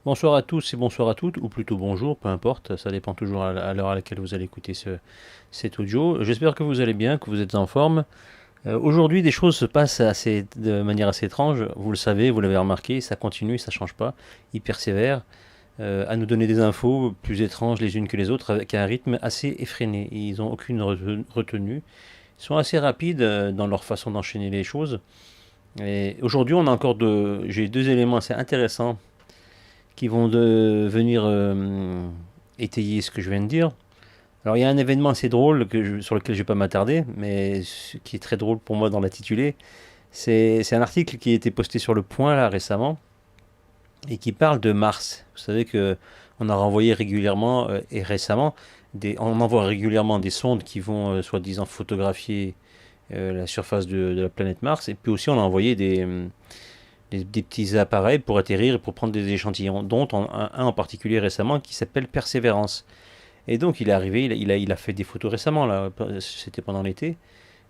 Bonsoir à tous et bonsoir à toutes, ou plutôt bonjour, peu importe, ça dépend toujours à l'heure à laquelle vous allez écouter cet audio. J'espère que vous allez bien, que vous êtes en forme. Aujourd'hui, des choses se passent de manière assez étrange. Vous le savez, vous l'avez remarqué, ça continue, ça change pas. Ils persévèrent à nous donner des infos plus étranges les unes que les autres, avec un rythme assez effréné. Ils n'ont aucune retenue. Ils sont assez rapides dans leur façon d'enchaîner les choses. Et aujourd'hui, j'ai deux éléments assez intéressants qui vont venir étayer ce que je viens de dire. Alors il y a un événement assez drôle sur lequel je ne vais pas m'attarder, mais qui est très drôle pour moi dans l'intitulé. C'est un article qui a été posté sur Le Point là récemment et qui parle de Mars. Vous savez que on a renvoyé régulièrement et récemment, on envoie régulièrement des sondes qui vont soi-disant photographier la surface de la planète Mars, et puis aussi on a envoyé des petits appareils pour atterrir et pour prendre des échantillons, dont un en particulier récemment qui s'appelle Persévérance. Et donc il est arrivé, il a fait des photos récemment, là, c'était pendant l'été,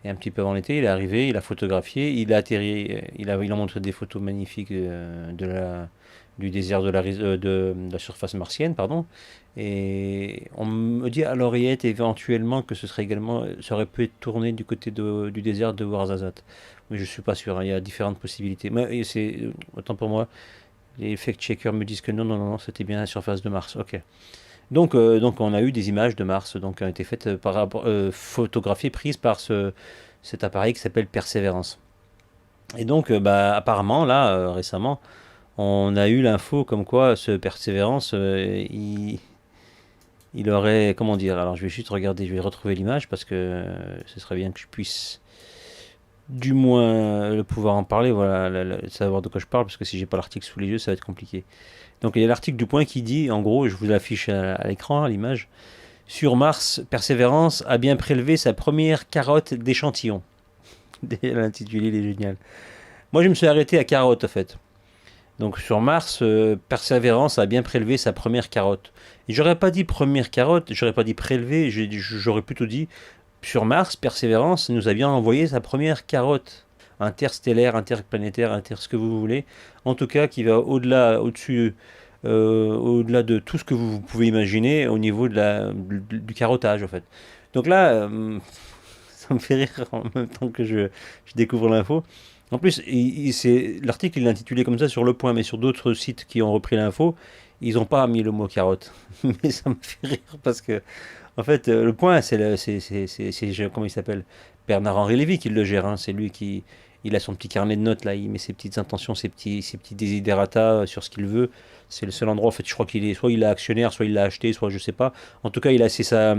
et un petit peu avant l'été, il est arrivé, il a photographié, il a atterri, il a montré des photos magnifiques du désert de la surface martienne, pardon. Et on me dit à l'oreillette éventuellement que ça aurait pu être tourné du côté du désert de Ouarzazate. Mais je suis pas sûr, hein, il y a différentes possibilités. Mais autant pour moi, les fact-checkers me disent que non, non, non, non, c'était bien la surface de Mars. Ok. Donc on a eu des images de Mars donc, qui ont été faites photographiées, prises par cet appareil qui s'appelle Perseverance. Et donc, apparemment, là, récemment, on a eu l'info comme quoi ce Perseverance, il aurait, comment dire, alors je vais juste regarder, je vais retrouver l'image parce que ce serait bien que je puisse du moins le pouvoir en parler, voilà, savoir de quoi je parle, parce que si j'ai pas l'article sous les yeux, ça va être compliqué. Donc il y a l'article du Point qui dit, en gros, je vous l'affiche à l'écran, à l'image, sur Mars, Persévérance a bien prélevé sa première carotte d'échantillon. L'intitulé, il est génial. Moi, je me suis arrêté à carotte, en fait. Donc sur Mars, Persévérance a bien prélevé sa première carotte. Et j'aurais pas dit première carotte, j'aurais pas dit prélevé, j'aurais plutôt dit sur Mars, Persévérance nous a bien envoyé sa première carotte interstellaire, interplanétaire, ce que vous voulez. En tout cas, qui va au-delà, au-dessus, au-delà de tout ce que vous pouvez imaginer au niveau du carottage, en fait. Donc là, ça me fait rire en même temps que je découvre l'info. En plus, l'article il est intitulé comme ça sur Le Point, mais sur d'autres sites qui ont repris l'info, ils n'ont pas mis le mot carotte. Mais ça me fait rire parce que, en fait, Le Point, comment il s'appelle? Bernard-Henri Lévy qui le gère. Hein. C'est lui qui, il a son petit carnet de notes là, il met ses petites intentions, ses petits desiderata sur ce qu'il veut. C'est le seul endroit, en fait, je crois qu'il est, soit il est actionnaire, soit il l'a acheté, soit je sais pas. En tout cas, c'est sa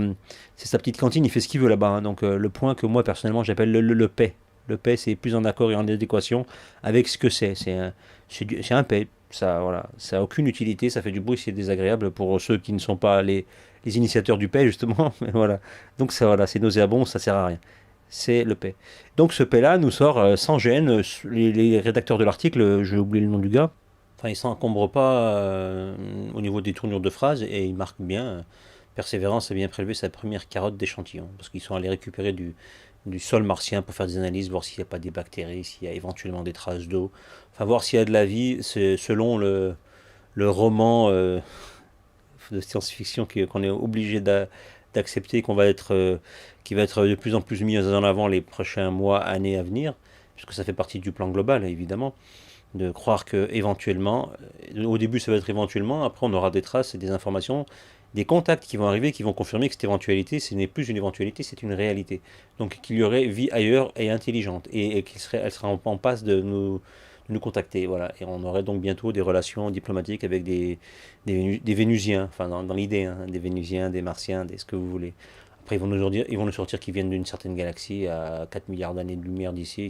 petite cantine, il fait ce qu'il veut là-bas. Hein. Donc, Le Point que moi personnellement j'appelle le paix. Le paix, c'est plus en accord et en adéquation avec ce que c'est. C'est un paix. Ça, voilà, ça a aucune utilité, ça fait du bruit, c'est désagréable pour ceux qui ne sont pas les initiateurs du paix, justement. Mais voilà. Donc, ça, voilà, c'est nauséabond, ça sert à rien. C'est le paix. Donc, ce paix-là nous sort sans gêne. Les rédacteurs de l'article, j'ai oublié le nom du gars, enfin, ils s'encombrent pas au niveau des tournures de phrases et ils marquent bien. Persévérance a bien prélevé sa première carotte d'échantillon parce qu'ils sont allés récupérer du sol martien pour faire des analyses, voir s'il n'y a pas des bactéries, s'il y a éventuellement des traces d'eau, enfin voir s'il y a de la vie, c'est selon le roman de science-fiction qu'on est obligé d'accepter, qui va être de plus en plus mis en avant les prochains mois, années à venir, puisque ça fait partie du plan global évidemment, de croire que éventuellement, au début ça va être éventuellement, après on aura des traces et des informations, des contacts qui vont arriver, qui vont confirmer que cette éventualité, ce n'est plus une éventualité, c'est une réalité. Donc qu'il y aurait vie ailleurs et intelligente, et elle serait en passe de nous contacter, voilà. Et on aurait donc bientôt des relations diplomatiques avec des Vénusiens, enfin dans l'idée, hein, des Vénusiens, des Martiens, ce que vous voulez. Après ils vont nous sortir qu'ils viennent d'une certaine galaxie à 4 milliards d'années de lumière d'ici,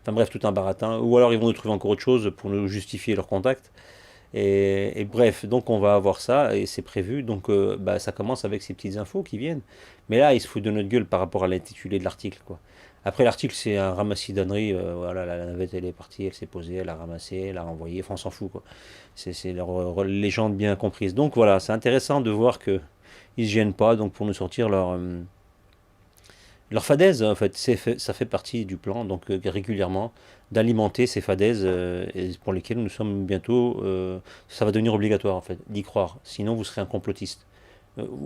enfin bref, tout un baratin. Ou alors ils vont nous trouver encore autre chose pour nous justifier leur contact. Et bref, donc on va avoir ça, et c'est prévu. Donc ça commence avec ces petites infos qui viennent. Mais là, ils se foutent de notre gueule par rapport à l'intitulé de l'article, quoi. Après, l'article, c'est un ramassis d'âneries. Voilà, la navette, elle est partie, elle s'est posée, elle a ramassé, elle a renvoyé. Enfin, on s'en fout, quoi. C'est leur légende bien comprise. Donc voilà, c'est intéressant de voir que ils se gênent pas donc pour nous sortir Leur fadaise, en fait, ça fait partie du plan, donc régulièrement, d'alimenter ces fadaises et pour lesquelles nous sommes bientôt, ça va devenir obligatoire, en fait, d'y croire. Sinon, vous serez un complotiste.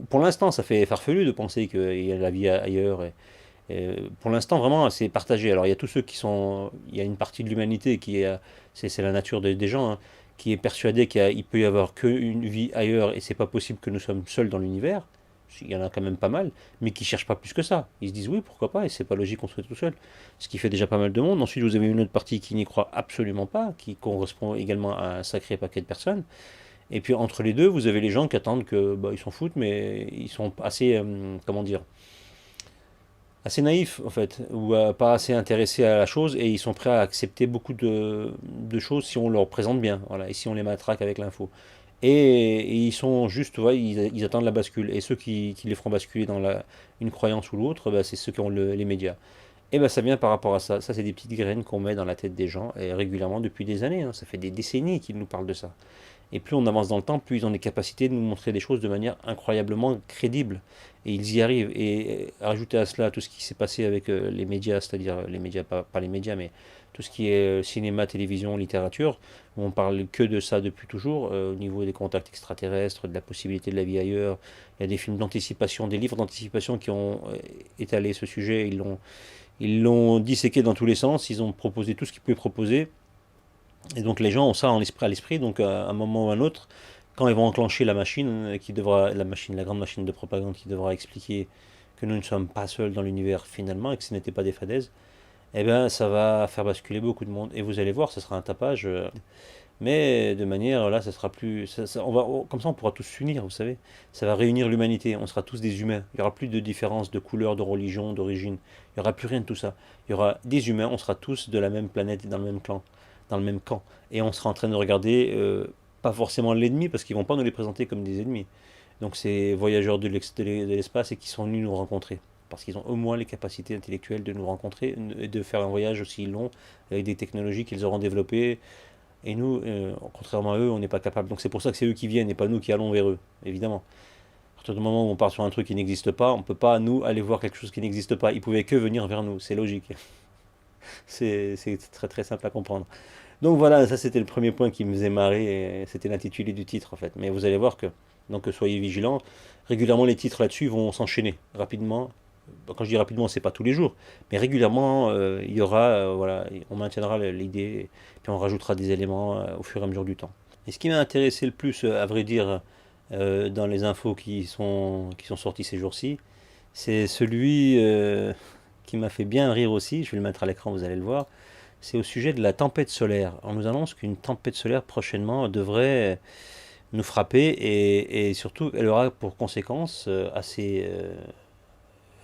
Pour l'instant, ça fait farfelu de penser qu'il y a la vie ailleurs. Pour l'instant, vraiment, c'est partagé. Alors, il y a tous ceux qui sont. Il y a une partie de l'humanité qui est. C'est la nature des gens, hein, qui est persuadée qu'il peut y avoir qu'une vie ailleurs et c'est pas possible que nous sommes seuls dans l'univers. Il y en a quand même pas mal, mais qui cherchent pas plus que ça. Ils se disent oui, pourquoi pas, et c'est pas logique qu'on soit tout seul. Ce qui fait déjà pas mal de monde. Ensuite, vous avez une autre partie qui n'y croit absolument pas, qui correspond également à un sacré paquet de personnes. Et puis entre les deux, vous avez les gens qui attendent que bah, ils s'en foutent, mais ils sont assez, comment dire, assez naïfs en fait, ou pas assez intéressés à la chose, et ils sont prêts à accepter beaucoup de choses si on leur présente bien, voilà, et si on les matraque avec l'info. Et ils sont juste, ouais, ils attendent la bascule. Et ceux qui les feront basculer dans une croyance ou l'autre, bah, c'est ceux qui ont les médias. Et ben ça vient par rapport à ça. Ça, c'est des petites graines qu'on met dans la tête des gens et régulièrement depuis des années, hein. Ça fait des décennies qu'ils nous parlent de ça. Et plus on avance dans le temps, plus ils ont des capacités de nous montrer des choses de manière incroyablement crédible. Et ils y arrivent. Et rajouter à cela tout ce qui s'est passé avec les médias, c'est-à-dire les médias, pas les médias, mais tout ce qui est cinéma, télévision, littérature, où on parle que de ça depuis toujours, au niveau des contacts extraterrestres, de la possibilité de la vie ailleurs. Il y a des films d'anticipation, des livres d'anticipation qui ont étalé ce sujet, ils l'ont disséqué dans tous les sens, ils ont proposé tout ce qu'ils pouvaient proposer, et donc les gens ont ça à l'esprit, donc à un moment ou à un autre, quand ils vont enclencher la machine, la grande machine de propagande qui devra expliquer que nous ne sommes pas seuls dans l'univers finalement, et que ce n'était pas des fadaises, eh bien ça va faire basculer beaucoup de monde. Et vous allez voir, ce sera un tapage, mais de manière, là, ça sera plus. Comme ça, on pourra tous s'unir, vous savez. Ça va réunir l'humanité, on sera tous des humains. Il n'y aura plus de différence de couleur, de religion, d'origine. Il n'y aura plus rien de tout ça. Il y aura des humains, on sera tous de la même planète et dans le même clan, dans le même camp. Et on sera en train de regarder, pas forcément l'ennemi, parce qu'ils vont pas nous les présenter comme des ennemis. Donc ces voyageurs de l'espace et qui sont venus nous rencontrer. Parce qu'ils ont au moins les capacités intellectuelles de nous rencontrer et de faire un voyage aussi long avec des technologies qu'ils auront développées. Et nous, contrairement à eux, on n'est pas capable. Donc c'est pour ça que c'est eux qui viennent et pas nous qui allons vers eux, évidemment. À partir du moment où on part sur un truc qui n'existe pas, on ne peut pas, nous, aller voir quelque chose qui n'existe pas. Ils pouvaient que venir vers nous, c'est logique. C'est très très simple à comprendre. Donc voilà, ça c'était le premier point qui me faisait marrer, et c'était l'intitulé du titre en fait. Mais vous allez voir que, donc soyez vigilants, régulièrement les titres là-dessus vont s'enchaîner rapidement. Quand je dis rapidement, c'est pas tous les jours, mais régulièrement il y aura, voilà, on maintiendra l'idée, puis on rajoutera des éléments au fur et à mesure du temps. Et ce qui m'a intéressé le plus, à vrai dire, dans les infos qui sont sorties ces jours-ci, c'est celui qui m'a fait bien rire aussi, je vais le mettre à l'écran, vous allez le voir, c'est au sujet de la tempête solaire. On nous annonce qu'une tempête solaire prochainement devrait nous frapper et surtout elle aura pour conséquence assez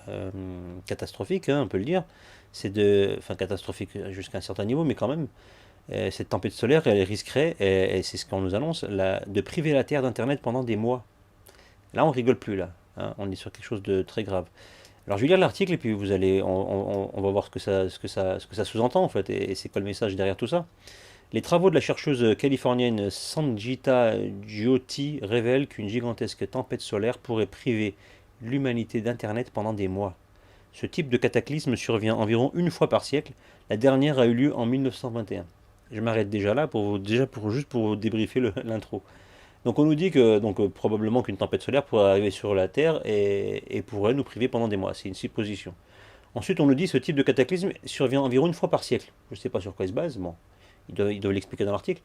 euh, catastrophique, hein, on peut le dire. Enfin catastrophique jusqu'à un certain niveau, mais quand même, cette tempête solaire, elle risquerait, et c'est ce qu'on nous annonce, de priver la Terre d'Internet pendant des mois. Là, on rigole plus là, hein, on est sur quelque chose de très grave. Alors je vais lire l'article et puis on va voir ce que ça sous-entend en fait et c'est quoi le message derrière tout ça. Les travaux de la chercheuse californienne Sanjita Jyoti révèlent qu'une gigantesque tempête solaire pourrait priver l'humanité d'Internet pendant des mois. Ce type de cataclysme survient environ une fois par siècle. La dernière a eu lieu en 1921. Je m'arrête déjà là juste pour vous débriefer l'intro. Donc on nous dit que probablement qu'une tempête solaire pourrait arriver sur la Terre et pourrait nous priver pendant des mois. C'est une supposition. Ensuite on nous dit que ce type de cataclysme survient environ une fois par siècle. Je ne sais pas sur quoi il se base, bon, ils doivent l'expliquer dans l'article.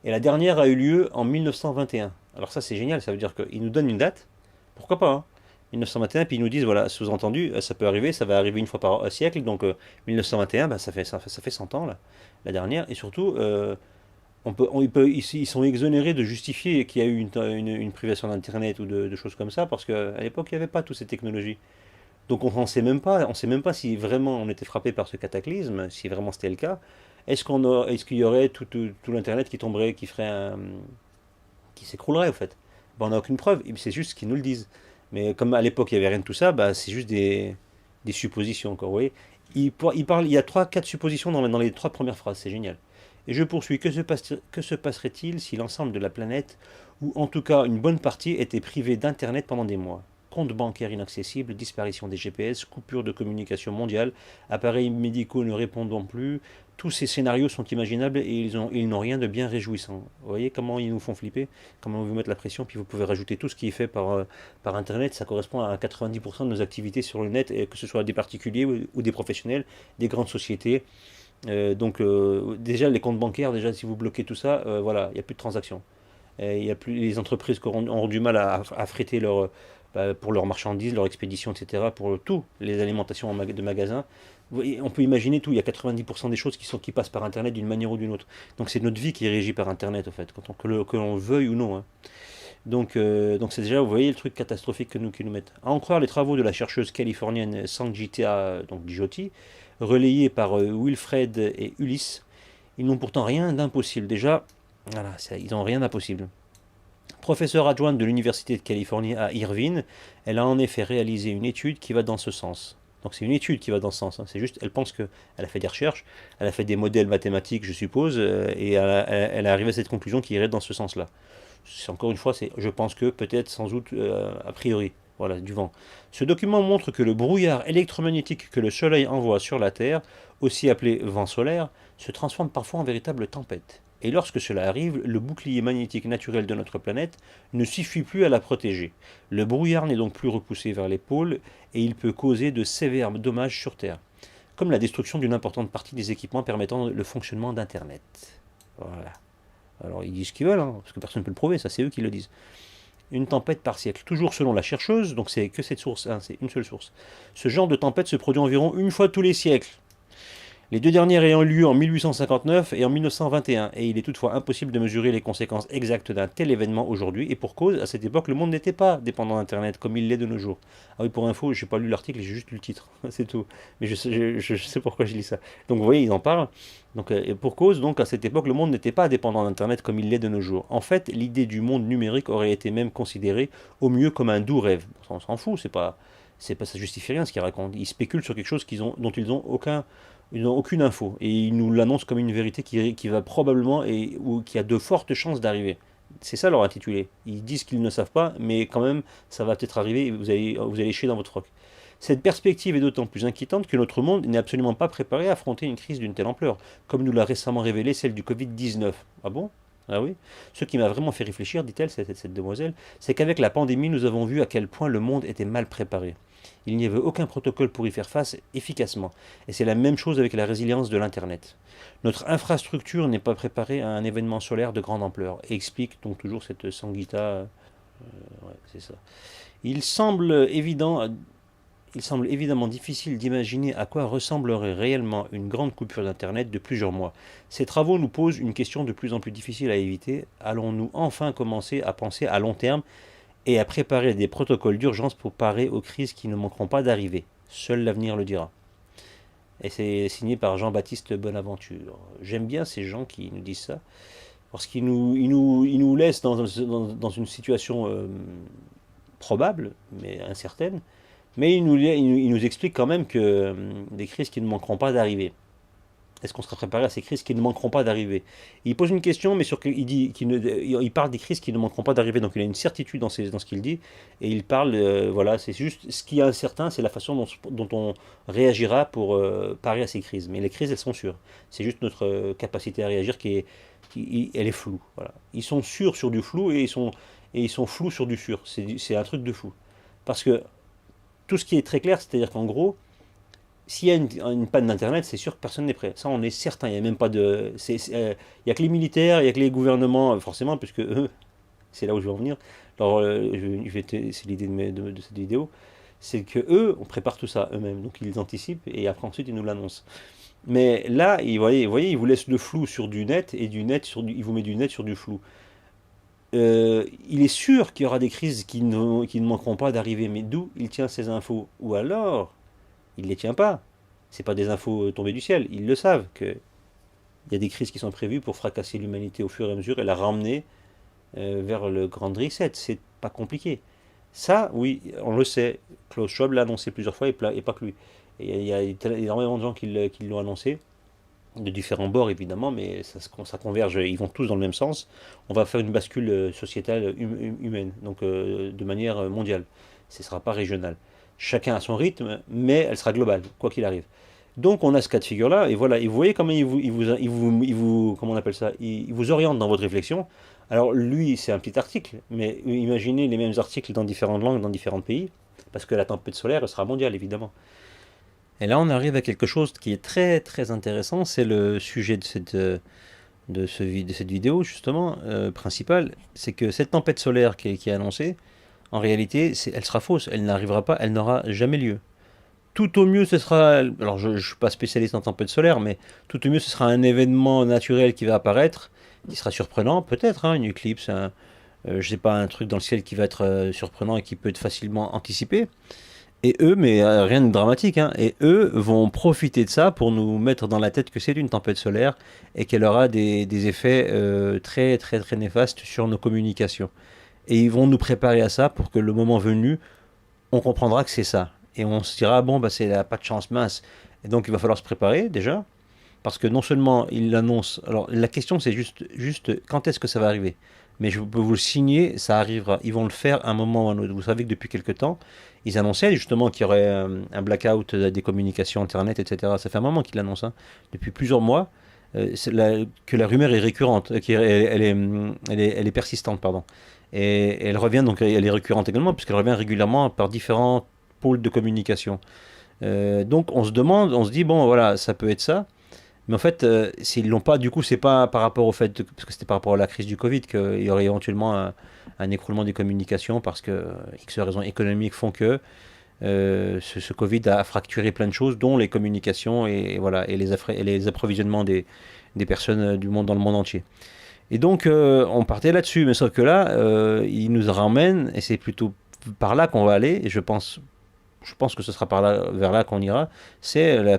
Et la dernière a eu lieu en 1921. Alors ça c'est génial, ça veut dire qu'ils nous donnent une date, pourquoi pas, hein, 1921, puis ils nous disent, voilà, sous-entendu, ça peut arriver, ça va arriver une fois par siècle, donc 1921, bah, ça fait 100 ans, là, la dernière, et surtout, ils sont exonérés de justifier qu'il y a eu une privation d'Internet ou de choses comme ça, parce qu'à l'époque, il n'y avait pas toutes ces technologies. Donc on sait même pas si vraiment on était frappé par ce cataclysme, si vraiment c'était le cas. Est-ce qu'il y aurait tout l'Internet qui tomberait, qui s'écroulerait, en fait? Ben, on n'a aucune preuve, c'est juste qu'ils nous le disent. Mais comme à l'époque il n'y avait rien de tout ça, bah, c'est juste des suppositions, encore, vous voyez. Il y a trois, quatre suppositions dans les trois premières phrases, c'est génial. Et je poursuis, que se passerait-il si l'ensemble de la planète, ou en tout cas une bonne partie, était privée d'Internet pendant des mois? comptes bancaires inaccessibles, disparition des GPS, coupure de communication mondiale, appareils médicaux ne répondant plus. Tous ces scénarios sont imaginables et ils n'ont rien de bien réjouissant. Vous voyez comment ils nous font flipper, comment ils vous mettent la pression, puis vous pouvez rajouter tout ce qui est fait par Internet, ça correspond à 90% de nos activités sur le net, et que ce soit des particuliers ou des professionnels, des grandes sociétés. Déjà les comptes bancaires, déjà si vous bloquez tout ça, voilà, il n'y a plus de transactions. Il y a plus, les entreprises qui auront du mal à fréter pour leurs marchandises, leur expédition, etc., pour tout, les alimentations de magasins. On peut imaginer tout, il y a 90% des choses qui passent par Internet d'une manière ou d'une autre. Donc c'est notre vie qui est régie par Internet, en fait, que l'on veuille ou non, hein. Donc c'est déjà, vous voyez, le truc catastrophique qui nous mettent. À en croire les travaux de la chercheuse californienne Sangeeta donc Jyoti, relayés par Wilfred et Ulysse, ils n'ont pourtant rien d'impossible. Déjà, voilà, ils n'ont rien d'impossible. Professeure adjointe de l'Université de Californie à Irvine, elle a en effet réalisé une étude qui va dans ce sens. Donc c'est une étude qui va dans ce sens, hein. C'est juste, elle pense qu'elle a fait des recherches, elle a fait des modèles mathématiques, je suppose, et elle est arrivée à cette conclusion qui irait dans ce sens-là. Encore une fois, je pense que peut-être sans doute a priori, voilà, du vent. Ce document montre que le brouillard électromagnétique que le Soleil envoie sur la Terre, aussi appelé vent solaire, se transforme parfois en véritable tempête. Et lorsque cela arrive, le bouclier magnétique naturel de notre planète ne suffit plus à la protéger. Le brouillard n'est donc plus repoussé vers les pôles et il peut causer de sévères dommages sur Terre, comme la destruction d'une importante partie des équipements permettant le fonctionnement d'Internet. Voilà. Alors ils disent ce qu'ils veulent, hein, parce que personne ne peut le prouver, ça c'est eux qui le disent. Une tempête par siècle, toujours selon la chercheuse, donc c'est que cette source, hein, c'est une seule source. Ce genre de tempête se produit environ une fois tous les siècles. Les deux dernières ayant eu lieu en 1859 et en 1921, et il est toutefois impossible de mesurer les conséquences exactes d'un tel événement aujourd'hui, et pour cause, à cette époque, le monde n'était pas dépendant d'Internet comme il l'est de nos jours. Ah oui, pour info, j'ai pas lu l'article, j'ai juste lu le titre, c'est tout. Mais je sais pourquoi je lis ça. Donc vous voyez, ils en parlent. Donc, pour cause, donc à cette époque, le monde n'était pas dépendant d'Internet comme il l'est de nos jours. En fait, l'idée du monde numérique aurait été même considérée au mieux comme un doux rêve. On s'en fout, ça justifie rien ce qu'ils racontent. Ils spéculent sur quelque chose dont ils n'ont aucune info. Et ils nous l'annoncent comme une vérité qui va probablement ou qui a de fortes chances d'arriver. C'est ça leur intitulé. Ils disent qu'ils ne savent pas, mais quand même, ça va peut-être arriver et vous allez chier dans votre roc. Cette perspective est d'autant plus inquiétante que notre monde n'est absolument pas préparé à affronter une crise d'une telle ampleur, comme nous l'a récemment révélé celle du Covid-19. Ah bon? Ah oui? Ce qui m'a vraiment fait réfléchir, dit-elle, cette demoiselle, c'est qu'avec la pandémie, nous avons vu à quel point le monde était mal préparé. Il n'y avait aucun protocole pour y faire face efficacement. Et c'est la même chose avec la résilience de l'Internet. Notre infrastructure n'est pas préparée à un événement solaire de grande ampleur. Et explique donc toujours cette Sangeeta. Ouais, c'est ça. Il semble évident, il semble évidemment difficile d'imaginer à quoi ressemblerait réellement une grande coupure d'Internet de plusieurs mois. Ces travaux nous posent une question de plus en plus difficile à éviter. Allons-nous enfin commencer à penser à long terme et à préparer des protocoles d'urgence pour parer aux crises qui ne manqueront pas d'arriver? Seul l'avenir le dira. Et c'est signé par Jean-Baptiste Bonaventure. J'aime bien ces gens qui nous disent ça, parce qu'ils nous laissent dans une situation probable, mais incertaine, mais ils nous expliquent quand même que des crises qui ne manqueront pas d'arriver. Est-ce qu'on sera préparé à ces crises qui ne manqueront pas d'arriver? Il pose une question, mais il parle des crises qui ne manqueront pas d'arriver, donc il a une certitude dans ce qu'il dit, et il parle, voilà, c'est juste, ce qui est incertain, c'est la façon dont on réagira pour parer à ces crises. Mais les crises, elles sont sûres. C'est juste notre capacité à réagir elle est floue. Voilà. Ils sont sûrs sur du flou, et ils sont flous sur du sûr. C'est un truc de fou. Parce que tout ce qui est très clair, c'est-à-dire qu'en gros, s'il y a une panne d'Internet, c'est sûr que personne n'est prêt. Ça, on est certain. Il n'y a même pas de. Il n'y a que les militaires, il n'y a que les gouvernements, forcément, puisque eux, c'est là où je vais en venir. Alors, c'est l'idée de cette vidéo. C'est que eux, on prépare tout ça eux-mêmes. Donc, ils anticipent et après, ensuite, ils nous l'annoncent. Mais là, vous voyez, ils vous laissent le flou sur du net et il vous met du net sur du flou. Il est sûr qu'il y aura des crises qui ne manqueront pas d'arriver. Mais d'où il tient ces infos? Ou alors. Il ne les tient pas. C'est pas des infos tombées du ciel. Ils le savent qu'il y a des crises qui sont prévues pour fracasser l'humanité au fur et à mesure et la ramener vers le grand reset. C'est pas compliqué. Ça, oui, on le sait. Klaus Schwab l'a annoncé plusieurs fois et pas que lui. Et il y a énormément de gens qui l'ont annoncé, de différents bords évidemment, mais ça converge. Ils vont tous dans le même sens. On va faire une bascule sociétale humaine, donc de manière mondiale. Ce ne sera pas régional. Chacun a son rythme, mais elle sera globale, quoi qu'il arrive. Donc on a ce cas de figure-là, et voilà, et vous voyez comment comment on appelle ça, il vous oriente dans votre réflexion. Alors lui, c'est un petit article, mais imaginez les mêmes articles dans différentes langues, dans différents pays, parce que la tempête solaire elle sera mondiale, évidemment. Et là, on arrive à quelque chose qui est très très intéressant, c'est le sujet de de cette vidéo, justement, principale, c'est que cette tempête solaire qui est annoncée, en réalité, elle sera fausse, elle n'arrivera pas, elle n'aura jamais lieu. Tout au mieux, ce sera, alors je ne suis pas spécialiste en tempête solaire, mais tout au mieux, ce sera un événement naturel qui va apparaître, qui sera surprenant, peut-être, hein, une éclipse, je sais pas, un truc dans le ciel qui va être surprenant et qui peut être facilement anticipé. Et eux, mais rien de dramatique, hein, et eux vont profiter de ça pour nous mettre dans la tête que c'est une tempête solaire et qu'elle aura des effets très très très néfastes sur nos communications. Et ils vont nous préparer à ça pour que le moment venu, on comprendra que c'est ça. Et on se dira, bon, bah, c'est pas de chance mince. Et donc il va falloir se préparer déjà, parce que non seulement ils l'annoncent, alors la question c'est juste quand est-ce que ça va arriver. Mais je peux vous le signer, ça arrivera. Ils vont le faire à un moment ou à un autre. Vous savez que depuis quelque temps, ils annonçaient justement qu'il y aurait un blackout des communications Internet, etc. Ça fait un moment qu'ils l'annoncent, hein, depuis plusieurs mois, que la rumeur est récurrente, elle est persistante, pardon. Et elle revient, donc elle est récurrente également, puisqu'elle revient régulièrement par différents pôles de communication. Donc on se demande, on se dit, bon voilà, ça peut être ça. Mais en fait, s'ils l'ont pas, du coup, c'est pas par rapport au fait, parce que c'était par rapport à la crise du Covid qu'il y aurait éventuellement un écroulement des communications, parce que X raisons économiques font que ce Covid a fracturé plein de choses, dont les communications et voilà, et les approvisionnements des personnes du monde dans le monde entier. Et donc, on partait là-dessus, mais sauf que là, il nous ramène, et c'est plutôt par là qu'on va aller, et je pense que ce sera par là, vers là qu'on ira, c'est la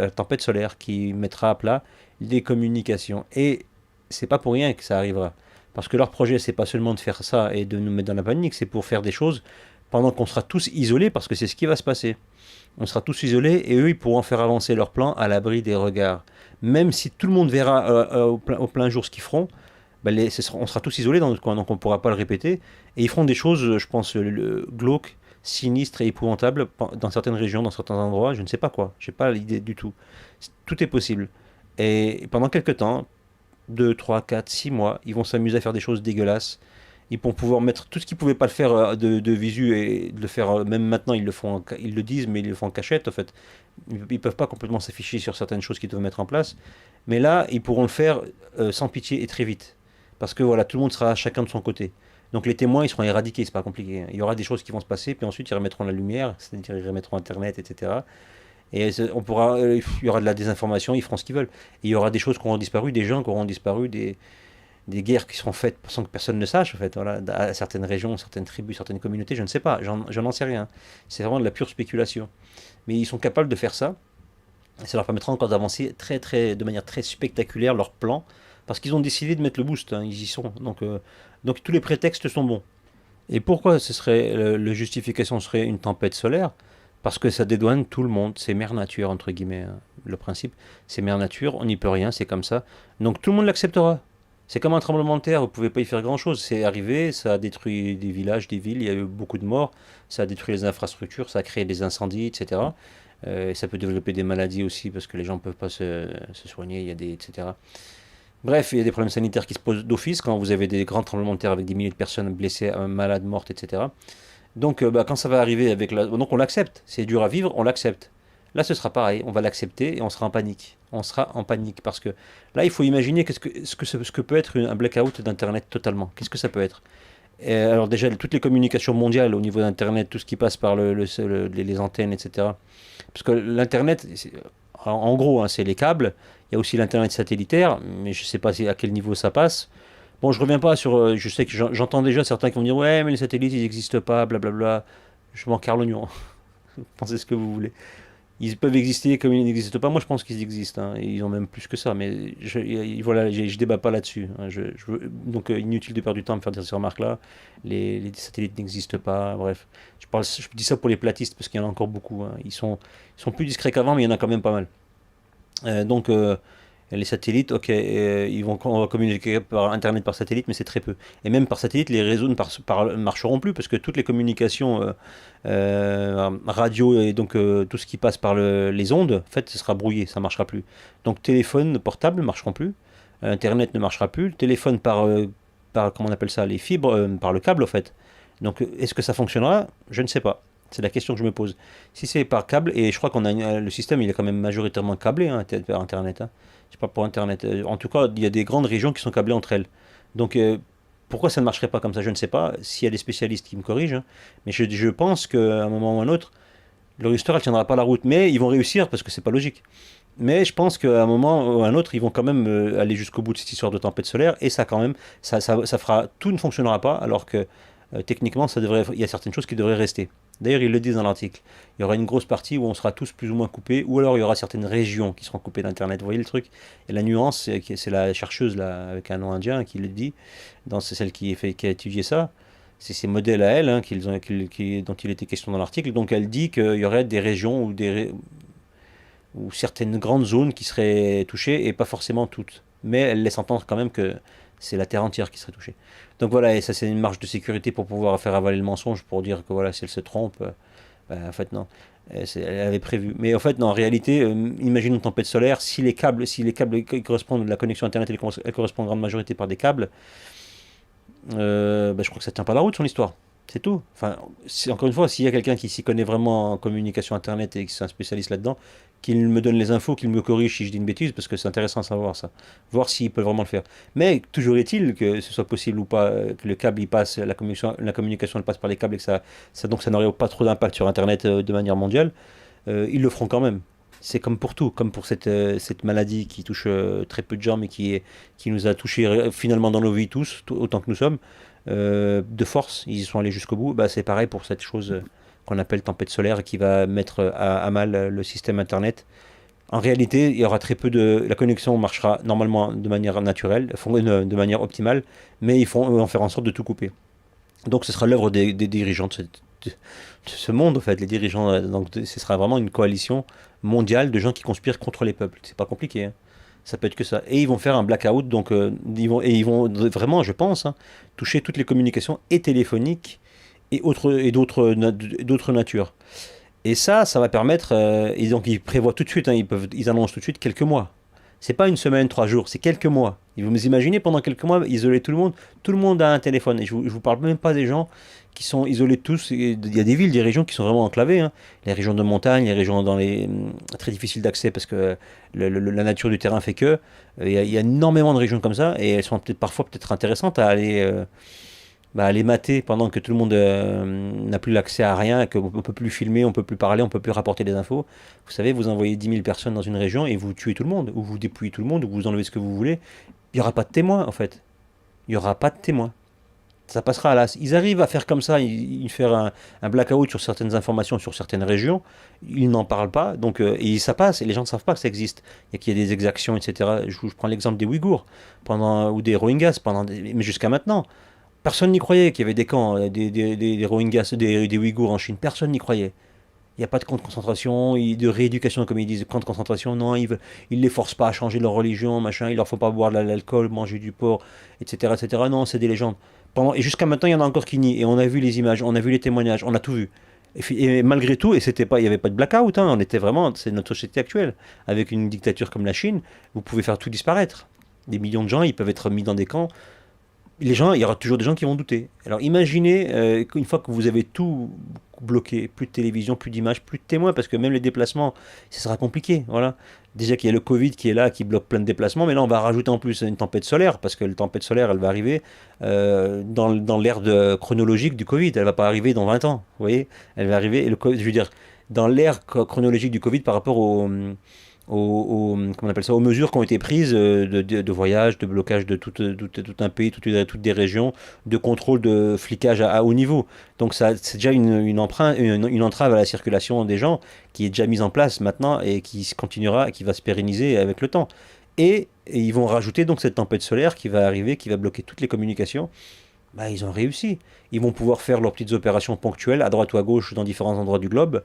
tempête solaire qui mettra à plat les communications. Et c'est pas pour rien que ça arrivera. Parce que leur projet, c'est pas seulement de faire ça et de nous mettre dans la panique, c'est pour faire des choses pendant qu'on sera tous isolés, parce que c'est ce qui va se passer. On sera tous isolés et eux, ils pourront faire avancer leur plan à l'abri des regards. Même si tout le monde verra au plein jour ce qu'ils feront, ben on sera tous isolés dans notre coin, donc on ne pourra pas le répéter. Et ils feront des choses, je pense, glauques, sinistres et épouvantables dans certaines régions, dans certains endroits. Je ne sais pas quoi, je n'ai pas l'idée du tout. Tout est possible. Et pendant quelques temps, 2, 3, 4, 6 mois, ils vont s'amuser à faire des choses dégueulasses. Ils vont pouvoir mettre tout ce qu'ils ne pouvaient pas le faire de visu et de le faire, même maintenant ils le font, ils le disent, mais ils le font en cachette en fait. Ils ne peuvent pas complètement s'afficher sur certaines choses qu'ils doivent mettre en place. Mais là, ils pourront le faire sans pitié et très vite. Parce que voilà, tout le monde sera chacun de son côté. Donc les témoins, ils seront éradiqués, c'est pas compliqué. Il y aura des choses qui vont se passer, puis ensuite ils remettront la lumière, c'est-à-dire ils remettront Internet, etc. Et il y aura de la désinformation, ils feront ce qu'ils veulent. Et il y aura des choses qui auront disparu, des gens qui auront disparu, des guerres qui seront faites sans que personne ne sache, en fait, voilà, à certaines régions, certaines tribus, certaines communautés, je ne sais pas, j'en n'en sais rien. C'est vraiment de la pure spéculation. Mais ils sont capables de faire ça, et ça leur permettra encore d'avancer de manière très spectaculaire leur plan, parce qu'ils ont décidé de mettre le boost, hein, ils y sont. Donc tous les prétextes sont bons. Et pourquoi le justification serait une tempête solaire? Parce que ça dédouane tout le monde, c'est mère nature, entre guillemets, hein. Le principe, c'est mère nature, on n'y peut rien, c'est comme ça. Donc tout le monde l'acceptera. C'est comme un tremblement de terre, vous ne pouvez pas y faire grand-chose. C'est arrivé, ça a détruit des villages, des villes, il y a eu beaucoup de morts, ça a détruit les infrastructures, ça a créé des incendies, etc. Et ça peut développer des maladies aussi parce que les gens ne peuvent pas se soigner, il y a des, etc. Bref, il y a des problèmes sanitaires qui se posent d'office quand vous avez des grands tremblements de terre avec des milliers de personnes blessées, malades, mortes, etc. Donc quand ça va arriver donc on l'accepte, c'est dur à vivre, on l'accepte. Là ce sera pareil, on va l'accepter et on sera en panique. On sera en panique parce que là il faut imaginer ce que peut être un blackout d'Internet totalement. Qu'est-ce que ça peut être? Et alors déjà toutes les communications mondiales au niveau d'Internet, tout ce qui passe par les antennes, etc. Parce que l'Internet, en gros, hein, c'est les câbles. Il y a aussi l'Internet satellitaire, mais je ne sais pas à quel niveau ça passe. Bon, je reviens pas sur. Je sais que j'entends déjà certains qui vont dire ouais, mais les satellites ils n'existent pas, blablabla. Je m'en carre l'oignon. Pensez ce que vous voulez. Ils peuvent exister comme ils n'existent pas. Moi, je pense qu'ils existent, hein. Ils ont même plus que ça. Mais voilà, je débat pas là-dessus, hein. Donc, inutile de perdre du temps à me faire dire ces remarques-là. Les satellites n'existent pas. Bref, je dis ça pour les platistes parce qu'il y en a encore beaucoup, hein. Ils sont plus discrets qu'avant, mais il y en a quand même pas mal. Donc, Les satellites, ok, on va communiquer par Internet par satellite, mais c'est très peu. Et même par satellite, les réseaux ne marcheront plus parce que toutes les communications radio et donc tout ce qui passe par les ondes, en fait, ce sera brouillé, ça ne marchera plus. Donc téléphone portable ne marcheront plus, Internet ne marchera plus, le téléphone comment on appelle ça, les fibres, par le câble, en fait. Donc est-ce que ça fonctionnera? Je ne sais pas. C'est la question que je me pose. Si c'est par câble, et je crois le système, il est quand même majoritairement câblé par Internet. Hein. Je sais pas pour Internet. En tout cas, il y a des grandes régions qui sont câblées entre elles. Donc, pourquoi ça ne marcherait pas comme ça? Je ne sais pas. S'il y a des spécialistes qui me corrigent. Hein. Mais je pense qu'à un moment ou à un autre, leur histoire, elle tiendra pas la route. Mais ils vont réussir parce que c'est pas logique. Mais je pense qu'à un moment ou à un autre, ils vont quand même aller jusqu'au bout de cette histoire de tempête solaire. Et ça, quand même, ça fera. Tout ne fonctionnera pas. Alors que techniquement, il y a certaines choses qui devraient rester. D'ailleurs, ils le disent dans l'article. Il y aura une grosse partie où on sera tous plus ou moins coupés, ou alors il y aura certaines régions qui seront coupées d'Internet. Vous voyez le truc? Et la nuance, c'est la chercheuse là, avec un nom indien qui le dit, c'est celle qui a étudié ça. C'est ces modèles à elle hein, dont il était question dans l'article. Donc elle dit qu'il y aurait des régions ou certaines grandes zones qui seraient touchées, et pas forcément toutes. Mais elle laisse entendre quand même que c'est la Terre entière qui serait touchée. Donc voilà, et ça c'est une marge de sécurité pour pouvoir faire avaler le mensonge, pour dire que voilà, si elle se trompe, en fait non, elle avait prévu. Mais en fait non, en réalité, imagine une tempête solaire, si les câbles qui correspondent, la connexion Internet, elle correspond en grande majorité par des câbles, je crois que ça tient pas la route son histoire. C'est tout. Enfin, encore une fois, s'il y a quelqu'un qui s'y connaît vraiment en communication Internet et qui est un spécialiste là-dedans, qu'il me donne les infos, qu'il me corrige si je dis une bêtise, parce que c'est intéressant à savoir ça. Voir s'il peut vraiment le faire. Mais toujours est-il que ce soit possible ou pas, que le câble il passe, la communication elle passe par les câbles et que donc ça n'aurait pas trop d'impact sur Internet de manière mondiale, ils le feront quand même. C'est comme pour tout, comme pour cette maladie qui touche très peu de gens, mais qui nous a touchés finalement dans nos vies tous, autant que nous sommes, de force, ils y sont allés jusqu'au bout. Bah, c'est pareil pour cette chose qu'on appelle tempête solaire qui va mettre à mal le système Internet. En réalité, il y aura très peu la connexion marchera normalement de manière naturelle, de manière optimale, mais ils vont faire en sorte de tout couper. Donc ce sera l'œuvre des dirigeants de ce monde, en fait, les dirigeants. Donc ce sera vraiment une coalition mondiale de gens qui conspirent contre les peuples. C'est pas compliqué, hein. Ça peut être que ça. Et ils vont faire un blackout, donc ils vont vraiment, je pense, hein, toucher toutes les communications et téléphoniques et d'autres natures. Et ça va permettre. Et donc ils prévoient tout de suite, hein, ils annoncent tout de suite quelques mois. C'est pas une semaine, 3 jours, c'est quelques mois. Et vous imaginez pendant quelques mois isoler tout le monde. Tout le monde a un téléphone. Et je vous parle même pas des gens qui sont isolés tous. Il y a des villes, des régions qui sont vraiment enclavées. Hein. Les régions de montagne, les régions très difficiles d'accès parce que la nature du terrain fait que. Il y a énormément de régions comme ça et elles sont parfois peut-être intéressantes à aller mater pendant que tout le monde n'a plus l'accès à rien, qu'on ne peut plus filmer, on ne peut plus parler, on ne peut plus rapporter des infos. Vous savez, vous envoyez 10 000 personnes dans une région et vous tuez tout le monde, ou vous dépouillez tout le monde, ou vous enlevez ce que vous voulez. Il n'y aura pas de témoins, en fait. Il n'y aura pas de témoins. Ça passera à l'as. Ils arrivent à faire comme ça, ils faire un blackout sur certaines informations, sur certaines régions. Ils n'en parlent pas, donc et ça passe, et les gens ne savent pas que ça existe. Il y a qu'il y a des exactions, etc. Je prends l'exemple des Ouïghours, ou des Rohingyas, mais jusqu'à maintenant. Personne n'y croyait qu'il y avait des camps, des Rohingyas, des Ouïghours en Chine. Personne n'y croyait. Il n'y a pas de camp de concentration, de rééducation, comme ils disent, camp de concentration. Non, ils ne les forcent pas à changer leur religion, machin. Il leur faut pas boire de l'alcool, manger du porc, etc., etc. Non, c'est des légendes. Et jusqu'à maintenant, il y en a encore qui nient. Et on a vu les images, on a vu les témoignages, on a tout vu. Et malgré tout, il n'y avait pas de blackout. Hein, on était vraiment, c'est notre société actuelle. Avec une dictature comme la Chine, vous pouvez faire tout disparaître. Des millions de gens, ils peuvent être mis dans des camps. Il y aura toujours des gens qui vont douter. Alors imaginez qu'une fois que vous avez tout bloqué, plus de télévision, plus d'images, plus de témoins, parce que même les déplacements, ça sera compliqué. Voilà. Déjà qu'il y a le Covid qui est là, qui bloque plein de déplacements, mais là on va rajouter en plus une tempête solaire, parce que la tempête solaire, elle va arriver dans l'ère chronologique du Covid. Elle va pas arriver dans 20 ans. Vous voyez. Elle va arriver, je veux dire, dans l'ère chronologique du Covid par rapport comment on appelle ça, aux mesures qui ont été prises de voyage, de blocage de tout un pays, toutes des régions, de contrôle de flicage à haut niveau. Donc ça, c'est déjà une entrave à la circulation des gens qui est déjà mise en place maintenant et qui continuera, qui va se pérenniser avec le temps. Et ils vont rajouter donc cette tempête solaire qui va arriver, qui va bloquer toutes les communications. Bah, ils ont réussi. Ils vont pouvoir faire leurs petites opérations ponctuelles à droite ou à gauche dans différents endroits du globe.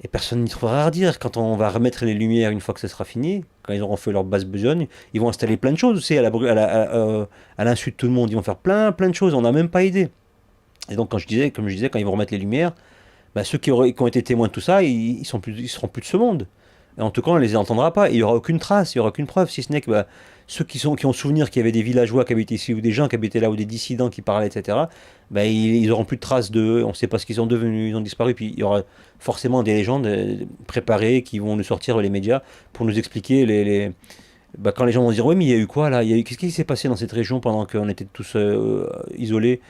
Et personne n'y trouvera à redire. Quand on va remettre les lumières une fois que ce sera fini, quand ils auront fait leur basse besogne, ils vont installer plein de choses, tu sais, à l'insu de tout le monde. Ils vont faire plein de choses, on n'a même pas idée. Et donc, comme je disais, quand ils vont remettre les lumières, bah, ceux qui ont été témoins de tout ça, ils seront plus de ce monde. Et en tout cas, on ne les entendra pas. Et il n'y aura aucune trace, il n'y aura aucune preuve, si ce n'est que bah, ceux qui ont souvenir qu'il y avait des villageois qui habitaient ici, ou des gens qui habitaient là, ou des dissidents qui parlaient, etc., bah, ils auront plus de traces d'eux, on ne sait pas ce qu'ils sont devenus, ils ont disparu. Puis il y aura forcément des légendes préparées qui vont nous sortir les médias pour nous expliquer bah, quand les gens vont dire, oui, mais il y a eu quoi là? Qu'est-ce qui s'est passé dans cette région pendant qu'on était tous isolés?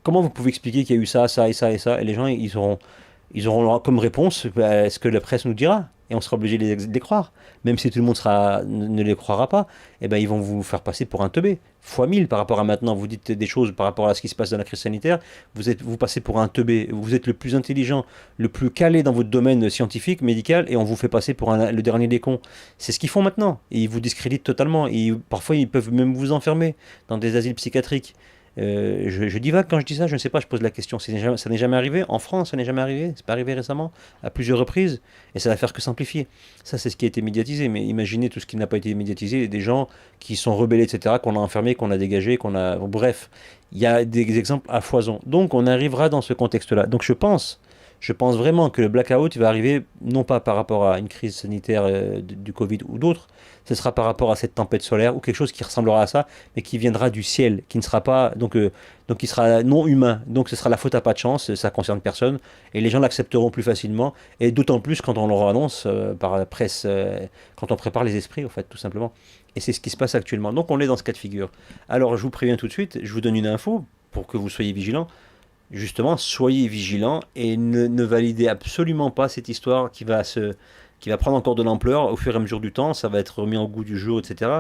Comment vous pouvez expliquer qu'il y a eu ça, ça et ça et ça? Et les gens, ils auront comme réponse bah, ce que la presse nous dira. Et on sera obligé de les croire. Même si tout le monde ne les croira pas, eh ben, ils vont vous faire passer pour un teubé. Fois 1000 par rapport à maintenant. Vous dites des choses par rapport à ce qui se passe dans la crise sanitaire. Vous passez pour un teubé. Vous êtes le plus intelligent, le plus calé dans votre domaine scientifique, médical, et on vous fait passer pour le dernier des cons. C'est ce qu'ils font maintenant. Et ils vous discréditent totalement. Et parfois, ils peuvent même vous enfermer dans des asiles psychiatriques. Je divague quand je dis ça, je ne sais pas, je pose la question. Ça n'est jamais arrivé en France, ça n'est jamais arrivé, c'est pas arrivé récemment, à plusieurs reprises, et ça va faire que s'amplifier. Ça, c'est ce qui a été médiatisé, mais imaginez tout ce qui n'a pas été médiatisé, des gens qui sont rebellés, etc., qu'on a enfermés, qu'on a dégagés, qu'on a. Bref, il y a des exemples à foison. Donc, on arrivera dans ce contexte-là. Donc, je pense vraiment que le blackout va arriver, non pas par rapport à une crise sanitaire du Covid ou d'autres, ce sera par rapport à cette tempête solaire ou quelque chose qui ressemblera à ça, mais qui viendra du ciel, qui ne sera pas, donc qui sera non humain. Donc ce sera la faute à pas de chance, ça concerne personne, et les gens l'accepteront plus facilement, et d'autant plus quand on leur annonce par la presse, quand on prépare les esprits, en fait, tout simplement. Et c'est ce qui se passe actuellement. Donc on est dans ce cas de figure. Alors je vous préviens tout de suite, je vous donne une info pour que vous soyez vigilants. Justement, soyez vigilants et ne validez absolument pas cette histoire qui va prendre encore de l'ampleur au fur et à mesure du temps. Ça va être remis en goût du jour, etc.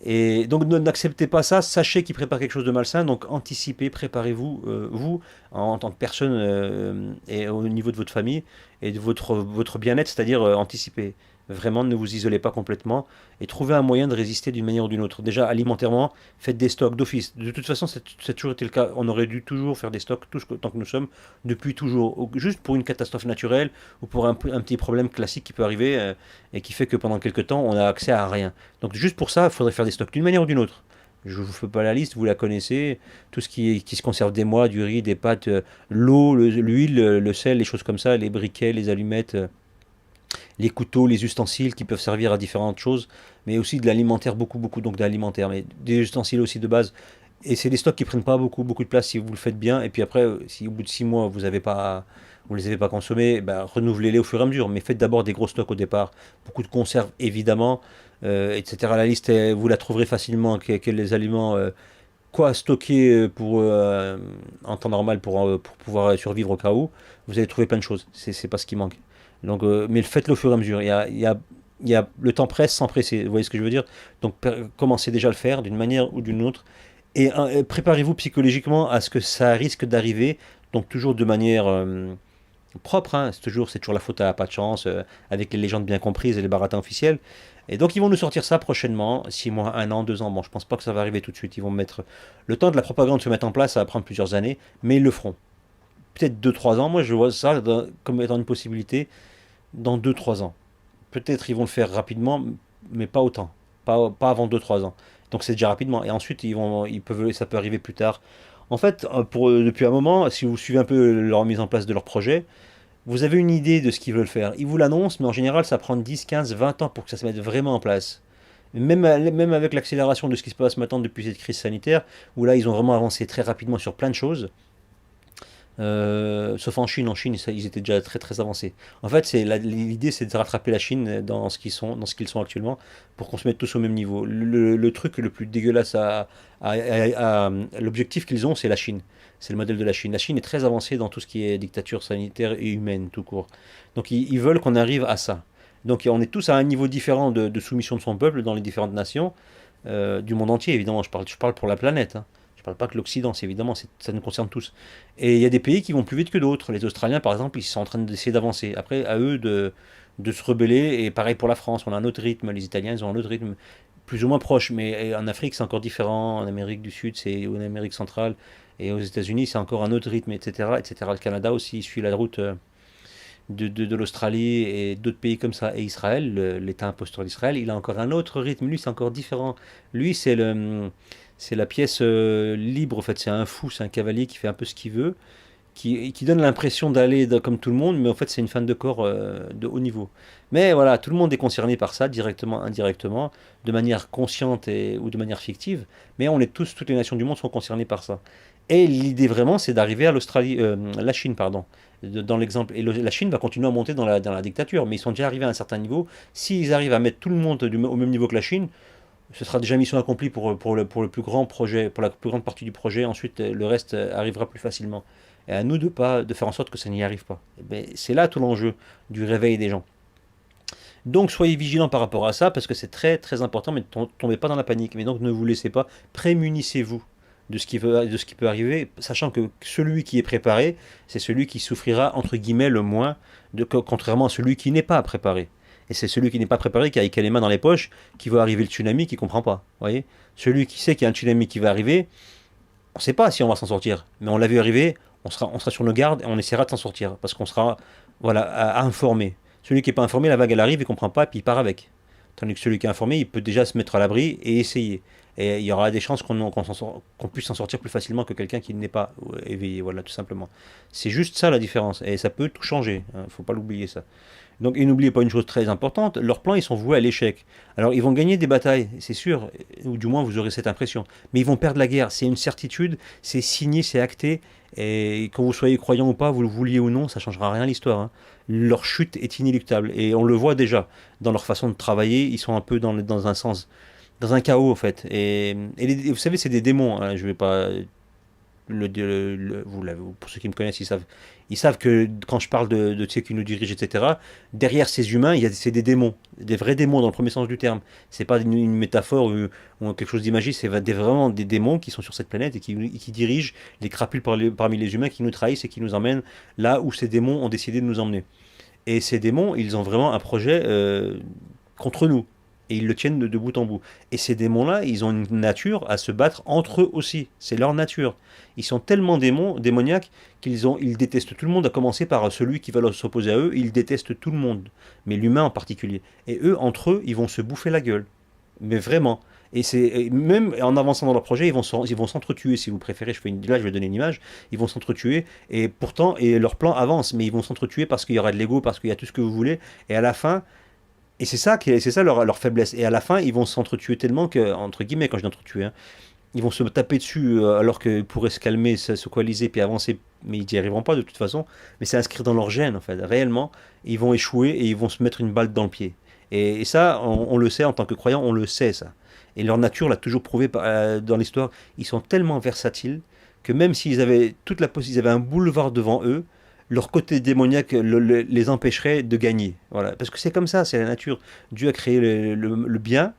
Et donc n'acceptez pas ça. Sachez qu'il prépare quelque chose de malsain. Donc anticipez, préparez-vous, vous, en tant que personne et au niveau de votre famille et de votre bien-être, c'est-à-dire anticiper. Vraiment, ne vous isolez pas complètement et trouvez un moyen de résister d'une manière ou d'une autre. Déjà, alimentairement, faites des stocks d'office. De toute façon, c'est toujours été le cas. On aurait dû toujours faire des stocks, tant que nous sommes, depuis toujours. Juste pour une catastrophe naturelle ou pour un petit problème classique qui peut arriver et qui fait que pendant quelques temps, on a accès à rien. Donc, juste pour ça, il faudrait faire des stocks d'une manière ou d'une autre. Je ne vous fais pas la liste, vous la connaissez. Tout ce qui se conserve des mois, du riz, des pâtes, l'eau, l'huile, le sel, les choses comme ça, les briquets, les allumettes. Les couteaux, les ustensiles qui peuvent servir à différentes choses, mais aussi de l'alimentaire, beaucoup, donc d'alimentaire, mais des ustensiles aussi de base. Et c'est des stocks qui prennent pas beaucoup de place si vous le faites bien. Et puis après, si au bout de 6 mois, vous les avez pas consommés, ben, renouvelez-les au fur et à mesure. Mais faites d'abord des gros stocks au départ. Beaucoup de conserves, évidemment, etc. La liste, vous la trouverez facilement. Quels les aliments, quoi stocker en temps normal pour pouvoir survivre au cas où. Vous allez trouver plein de choses. C'est pas ce qui manque. Donc, mais faites-le au fur et à mesure. Le temps presse sans presser. Vous voyez ce que je veux dire? Donc, commencez déjà à le faire d'une manière ou d'une autre. Et préparez-vous psychologiquement à ce que ça risque d'arriver. Donc, toujours de manière propre. Hein. C'est toujours la faute à pas de chance, avec les légendes bien comprises et les baratins officiels. Et donc, ils vont nous sortir ça prochainement. 6 mois, 1 an, 2 ans. Bon, je pense pas que ça va arriver tout de suite. Ils vont mettre. Le temps de la propagande se mettre en place, ça va prendre plusieurs années. Mais ils le feront. Peut-être 2 3 ans. Moi, je vois ça comme étant une possibilité dans 2 3 ans. Peut-être ils vont le faire rapidement, mais pas autant. Pas avant 2 3 ans. Donc c'est déjà rapidement. Et ensuite, ça peut arriver plus tard. En fait, depuis un moment, si vous suivez un peu leur mise en place de leur projet, vous avez une idée de ce qu'ils veulent faire. Ils vous l'annoncent, mais en général, ça prend 10 15 20 ans pour que ça se mette vraiment en place. Même avec l'accélération de ce qui se passe maintenant depuis cette crise sanitaire, où là, ils ont vraiment avancé très rapidement sur plein de choses, sauf en Chine, ils étaient déjà très avancés. En fait, l'idée, c'est de rattraper la Chine dans ce qu'ils sont actuellement, pour qu'on se mette tous au même niveau. Le truc le plus dégueulasse l'objectif qu'ils ont, c'est la Chine. C'est le modèle de la Chine. La Chine est très avancée dans tout ce qui est dictature sanitaire et humaine, tout court. Donc, ils veulent qu'on arrive à ça. Donc, on est tous à un niveau différent de soumission de son peuple dans les différentes nations du monde entier, évidemment. Je parle pour la planète. Hein. Je parle pas que l'Occident, évidemment, ça nous concerne tous. Et il y a des pays qui vont plus vite que d'autres. Les Australiens, par exemple, ils sont en train d'essayer d'avancer. Après, à eux de se rebeller. Et pareil pour la France, on a un autre rythme. Les Italiens, ils ont un autre rythme plus ou moins proche. Mais en Afrique, c'est encore différent. En Amérique du Sud, ou en Amérique centrale. Et aux États-Unis, c'est encore un autre rythme, etc., etc. Le Canada aussi, il suit la route. de l'Australie et d'autres pays comme ça, et Israël, l'État imposteur d'Israël, il a encore un autre rythme. Lui, c'est encore différent. Lui, c'est la pièce libre, en fait. C'est un fou, c'est un cavalier qui fait un peu ce qu'il veut, qui donne l'impression d'aller comme tout le monde, mais en fait, c'est une fan de corps de haut niveau. Mais voilà, tout le monde est concerné par ça, directement, indirectement, de manière consciente ou de manière fictive, mais on est tous, toutes les nations du monde sont concernées par ça. Et l'idée vraiment, c'est d'arriver à la Chine, pardon, dans l'exemple. Et la Chine va continuer à monter dans la dictature, mais ils sont déjà arrivés à un certain niveau. S'ils arrivent à mettre tout le monde au même niveau que la Chine, ce sera déjà mission accomplie pour le plus grand projet, pour la plus grande partie du projet. Ensuite, le reste arrivera plus facilement. Et à nous de faire en sorte que ça n'y arrive pas. Eh ben, c'est là tout l'enjeu du réveil des gens. Donc soyez vigilants par rapport à ça, parce que c'est très très important, mais ne tombez pas dans la panique. Mais donc ne vous laissez pas, prémunissez-vous de ce qui peut arriver, sachant que celui qui est préparé, c'est celui qui souffrira entre guillemets le moins, contrairement à celui qui n'est pas préparé. Et c'est celui qui n'est pas préparé, qui a les mains dans les poches, qui va arriver le tsunami, qui ne comprend pas. Voyez, celui qui sait qu'il y a un tsunami qui va arriver, on ne sait pas si on va s'en sortir, mais on l'a vu arriver, on sera sur nos gardes et on essaiera de s'en sortir, parce qu'on sera voilà, informé. Celui qui n'est pas informé, la vague elle arrive, il ne comprend pas, et puis il part avec. Tandis que celui qui est informé, il peut déjà se mettre à l'abri et essayer. Et il y aura des chances qu'on puisse s'en sortir plus facilement que quelqu'un qui n'est pas éveillé, voilà, tout simplement. C'est juste ça la différence, et ça peut tout changer, il ne faut pas l'oublier ça. Donc, et n'oubliez pas une chose très importante, leurs plans, ils sont voués à l'échec. Alors, ils vont gagner des batailles, c'est sûr, ou du moins vous aurez cette impression. Mais ils vont perdre la guerre, c'est une certitude, c'est signé, c'est acté. Et quand vous soyez croyant ou pas, vous le vouliez ou non, ça ne changera rien à l'histoire, hein. Leur chute est inéluctable. Et on le voit déjà dans leur façon de travailler, ils sont un peu dans un sens, dans un chaos en fait. Et vous savez, c'est des démons, hein. Je vais pas pour ceux qui me connaissent, ils savent que quand je parle de ceux qui nous dirigent, etc., derrière ces humains, c'est des démons, des vrais démons dans le premier sens du terme. C'est pas une métaphore ou quelque chose d'imagique, c'est vraiment des démons qui sont sur cette planète et qui dirigent les crapules parmi les humains qui nous trahissent et qui nous emmènent là où ces démons ont décidé de nous emmener. Et ces démons, ils ont vraiment un projet contre nous. Et ils le tiennent de bout en bout. Et ces démons-là, ils ont une nature à se battre entre eux aussi. C'est leur nature. Ils sont tellement démoniaques ils détestent tout le monde, à commencer par celui qui va s'opposer à eux. Ils détestent tout le monde, mais l'humain en particulier. Et eux, entre eux, ils vont se bouffer la gueule. Mais vraiment. Et même en avançant dans leur projet, ils vont s'entretuer, si vous préférez. Là, je vais donner une image. Ils vont s'entretuer, et pourtant, leur plan avance, mais ils vont s'entretuer parce qu'il y aura de l'ego, parce qu'il y a tout ce que vous voulez. Et à la fin, et c'est ça leur faiblesse. Et à la fin, ils vont s'entretuer tellement que, entre guillemets, quand je dis entretuer, hein, ils vont se taper dessus alors qu'ils pourraient se calmer, se coaliser, puis avancer, mais ils n'y arriveront pas de toute façon. Mais c'est inscrit dans leur gène, en fait. Réellement, ils vont échouer et ils vont se mettre une balle dans le pied. Et ça, on le sait en tant que croyant, on le sait, ça. Et leur nature l'a toujours prouvé dans l'histoire. Ils sont tellement versatiles que même s'ils avaient toute la possibilité, ils avaient un boulevard devant eux, leur côté démoniaque les empêcherait de gagner. Voilà. Parce que c'est comme ça, c'est la nature. Dieu a créé le bien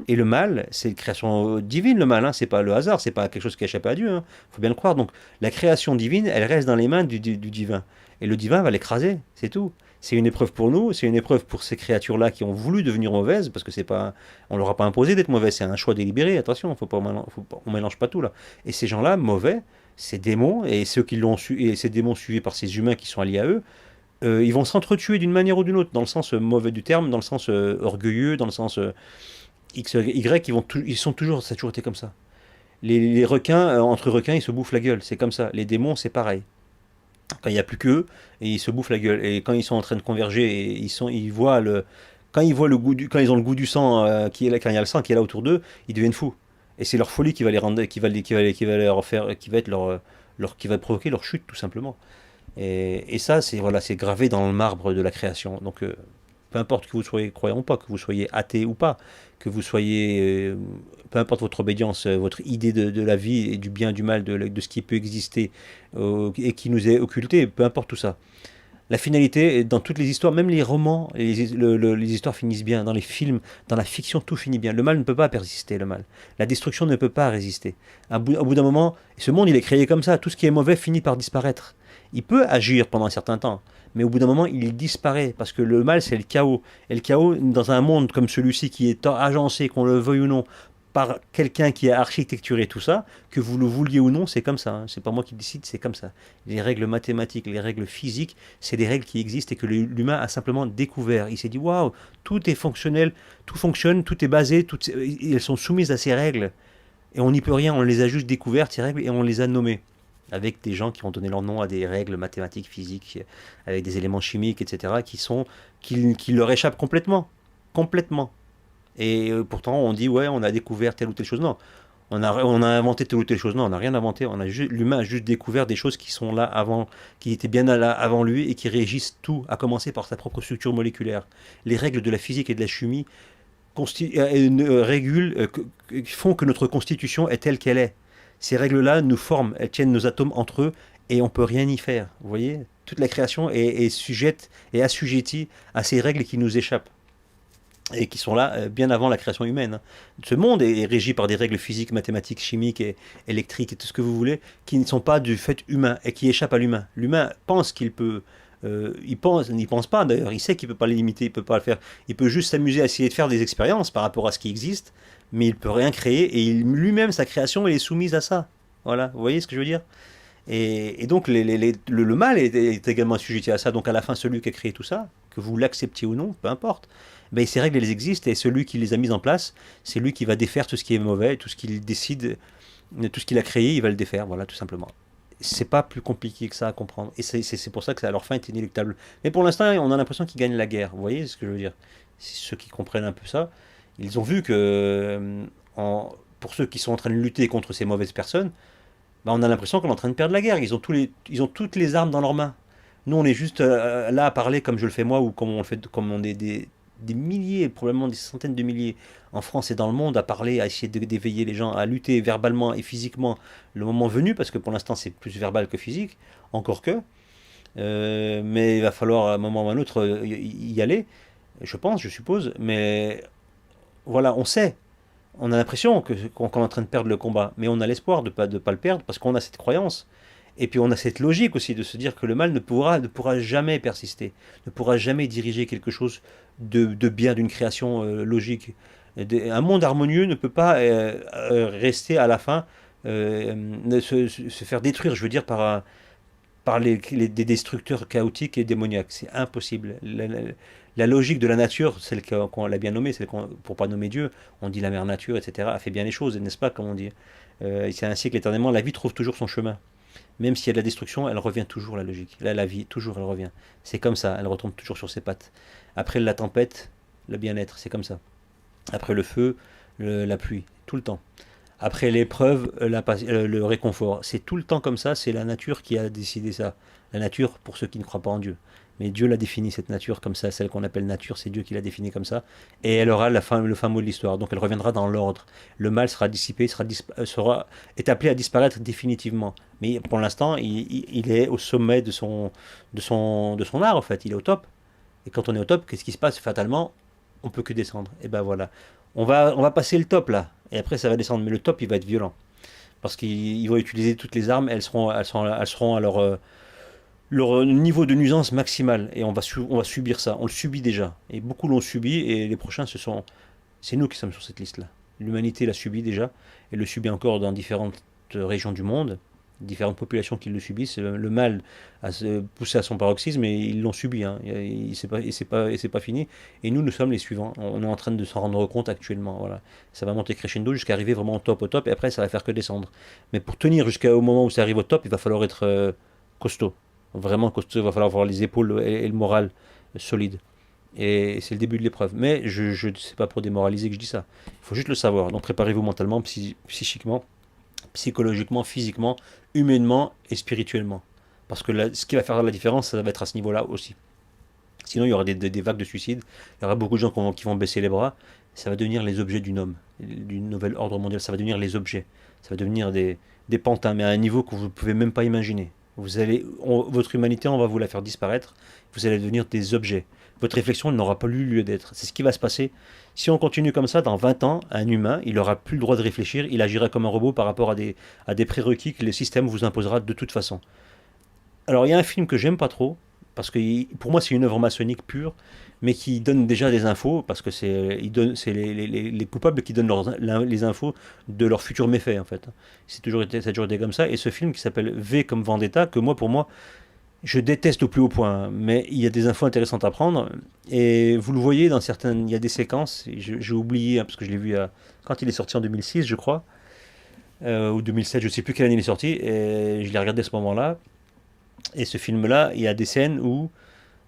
et le mal, c'est une création divine, le mal, hein. C'est pas le hasard, c'est pas quelque chose qui a échappé à Dieu, hein. Faut bien le croire. Donc la création divine, elle reste dans les mains du divin. Et le divin va l'écraser, c'est tout. C'est une épreuve pour nous, c'est une épreuve pour ces créatures-là qui ont voulu devenir mauvaises, parce que c'est pas, on leur a pas imposé d'être mauvais, c'est un choix délibéré. Attention, on mélange pas tout là. Et ces gens-là, mauvais, ces démons et ceux qui l'ont su, et ces démons suivis par ces humains qui sont alliés à eux, ils vont s'entretuer d'une manière ou d'une autre, dans le sens mauvais du terme, dans le sens orgueilleux, dans le sens X, Y, ils sont toujours, ça a toujours été comme ça. Les requins, entre requins, ils se bouffent la gueule, c'est comme ça. Les démons, c'est pareil. Quand il n'y a plus qu'eux, et ils se bouffent la gueule. Et quand ils sont en train de converger, et quand ils voient quand ils ont le goût du sang qui est là, quand il y a le sang qui est là autour d'eux, ils deviennent fous. Et c'est leur folie qui va les rendre, qui va leur faire, qui va être qui va provoquer leur chute tout simplement. Et ça, c'est gravé dans le marbre de la création. Donc, peu importe que vous soyez croyant ou pas, que vous soyez athée ou pas, que vous soyez, peu importe votre obédience, votre idée de la vie et du bien, du mal, de ce qui peut exister et qui nous est occulté, peu importe tout ça. La finalité, dans toutes les histoires, même les romans, les histoires finissent bien. Dans les films, dans la fiction, tout finit bien. Le mal ne peut pas persister, le mal. La destruction ne peut pas résister. Au bout d'un moment, ce monde, il est créé comme ça. Tout ce qui est mauvais finit par disparaître. Il peut agir pendant un certain temps, mais au bout d'un moment, il disparaît, parce que le mal, c'est le chaos. Et le chaos, dans un monde comme celui-ci, qui est agencé, qu'on le veuille ou non, par quelqu'un qui a architecturé tout ça, que vous le vouliez ou non, c'est comme ça, hein. C'est pas moi qui décide, c'est comme ça. Les règles mathématiques, les règles physiques, c'est des règles qui existent et que l'humain a simplement découvert. Il s'est dit, waouh, tout est fonctionnel, tout fonctionne, tout est basé, elles sont soumises à ces règles. Et on n'y peut rien, on les a juste découvertes, ces règles, et on les a nommées. Avec des gens qui ont donné leur nom à des règles mathématiques, physiques, avec des éléments chimiques, etc., qui leur échappent complètement. Complètement. Et pourtant, on dit, ouais, on a découvert telle ou telle chose. Non, on a inventé telle ou telle chose. Non, on n'a rien inventé. L'humain a juste découvert des choses qui sont là avant, qui étaient bien là avant lui et qui régissent tout, à commencer par sa propre structure moléculaire. Les règles de la physique et de la chimie font que notre constitution est telle qu'elle est. Ces règles-là nous forment, elles tiennent nos atomes entre eux et on ne peut rien y faire. Vous voyez, toute la création est sujette et assujettie à ces règles qui nous échappent et qui sont là bien avant la création humaine, hein. Ce monde est régi par des règles physiques, mathématiques, chimiques et électriques et tout ce que vous voulez, qui ne sont pas du fait humain et qui échappent à l'humain. L'humain pense qu'il peut, il n'y pense pas d'ailleurs, il sait qu'il ne peut pas les limiter, il peut pas le faire. Il peut juste s'amuser à essayer de faire des expériences par rapport à ce qui existe, mais il peut rien créer et lui-même, sa création, elle est soumise à ça. Voilà, vous voyez ce que je veux dire? Et donc le mal est également assujetti à ça. Donc à la fin, celui qui a créé tout ça, que vous l'acceptiez ou non, peu importe, ben, ces règles, elles existent et celui qui les a mises en place, c'est lui qui va défaire tout ce qui est mauvais, tout ce qu'il décide, tout ce qu'il a créé, il va le défaire, voilà, tout simplement. C'est pas plus compliqué que ça à comprendre. Et c'est pour ça que leur fin est inéluctable. Mais pour l'instant, on a l'impression qu'ils gagnent la guerre. Vous voyez ce que je veux dire? Ceux qui comprennent un peu ça, ils ont vu que, pour ceux qui sont en train de lutter contre ces mauvaises personnes, bah, on a l'impression qu'on est en train de perdre la guerre. Ils ont toutes les armes dans leurs mains. Nous, on est juste là à parler comme je le fais moi ou comme on le fait, comme on est des milliers, probablement des centaines de milliers en France et dans le monde à parler, à essayer d'éveiller les gens, à lutter verbalement et physiquement le moment venu, parce que pour l'instant c'est plus verbal que physique, encore que. Mais il va falloir à un moment ou à un autre y aller, je pense, je suppose. Mais voilà, on sait, on a l'impression qu'on est en train de perdre le combat, mais on a l'espoir de pas le perdre parce qu'on a cette croyance. Et puis on a cette logique aussi de se dire que le mal ne pourra jamais persister, ne pourra jamais diriger quelque chose de bien, d'une création logique. Un monde harmonieux ne peut pas rester à la fin, se faire détruire, je veux dire, par des destructeurs chaotiques et démoniaques. C'est impossible. La logique de la nature, celle qu'on l'a bien nommée, pour pas nommer Dieu, on dit la mère nature, etc., a fait bien les choses, n'est-ce pas, comme on dit. C'est ainsi qu'éternellement, la vie trouve toujours son chemin. Même s'il y a de la destruction, elle revient toujours, la logique. Là, la vie, toujours, elle revient. C'est comme ça, elle retombe toujours sur ses pattes. Après la tempête, le bien-être, c'est comme ça. Après le feu, la pluie, tout le temps. Après l'épreuve, le réconfort. C'est tout le temps comme ça, c'est la nature qui a décidé ça. La nature, pour ceux qui ne croient pas en Dieu. Mais Dieu l'a défini, cette nature, comme ça, celle qu'on appelle nature, c'est Dieu qui l'a définie comme ça. Et elle aura le fin mot de l'histoire. Donc elle reviendra dans l'ordre. Le mal sera dissipé, est appelé à disparaître définitivement. Mais pour l'instant, il est au sommet de son art, en fait. Il est au top. Et quand on est au top, qu'est-ce qui se passe fatalement? On peut que descendre. Et ben voilà. On va passer le top là. Et après, ça va descendre. Mais le top, il va être violent. Parce qu'ils vont utiliser toutes les armes. Elles seront à leur niveau de nuisance maximal. Et on va subir ça. On le subit déjà. Et beaucoup l'ont subi. Et les prochains, c'est nous qui sommes sur cette liste-là. L'humanité l'a subi déjà. Et le subit encore dans différentes régions du monde. Différentes populations qui le subissent. Le mal a poussé à son paroxysme et ils l'ont subi, hein. Et c'est pas fini. Et nous sommes les suivants. On est en train de s'en rendre compte actuellement. Voilà. Ça va monter crescendo jusqu'à arriver vraiment au top et après ça va faire que descendre. Mais pour tenir jusqu'au moment où ça arrive au top, il va falloir être costaud. Vraiment costaud. Il va falloir avoir les épaules et le moral solide. Et c'est le début de l'épreuve. Mais je ne sais pas pour démoraliser que je dis ça. Il faut juste le savoir. Donc préparez-vous mentalement, psychiquement, psychologiquement, physiquement, humainement et spirituellement. Parce que ce qui va faire la différence, ça va être à ce niveau-là aussi. Sinon, il y aura des vagues de suicides, il y aura beaucoup de gens qui vont baisser les bras, ça va devenir les objets du nouvel ordre mondial, ça va devenir les objets, ça va devenir des pantins, mais à un niveau que vous ne pouvez même pas imaginer. Votre humanité, on va vous la faire disparaître, vous allez devenir des objets. Votre réflexion n'aura pas eu lieu d'être. C'est ce qui va se passer. Si on continue comme ça, dans 20 ans, un humain, il n'aura plus le droit de réfléchir, il agira comme un robot par rapport à des prérequis que le système vous imposera de toute façon. Alors il y a un film que j'aime pas trop, parce que pour moi c'est une œuvre maçonnique pure, mais qui donnent déjà des infos, parce que c'est les coupables qui donnent les infos de leurs futurs méfaits, en fait. Ça a toujours été comme ça. Et ce film qui s'appelle V comme Vendetta, que moi, pour moi, je déteste au plus haut point, hein, mais il y a des infos intéressantes à prendre. Et vous le voyez dans certaines. Il y a des séquences, j'ai oublié, hein, parce que je l'ai vu quand il est sorti en 2006, je crois, ou 2007, je ne sais plus quelle année il est sorti, et je l'ai regardé à ce moment-là. Et ce film-là, il y a des scènes où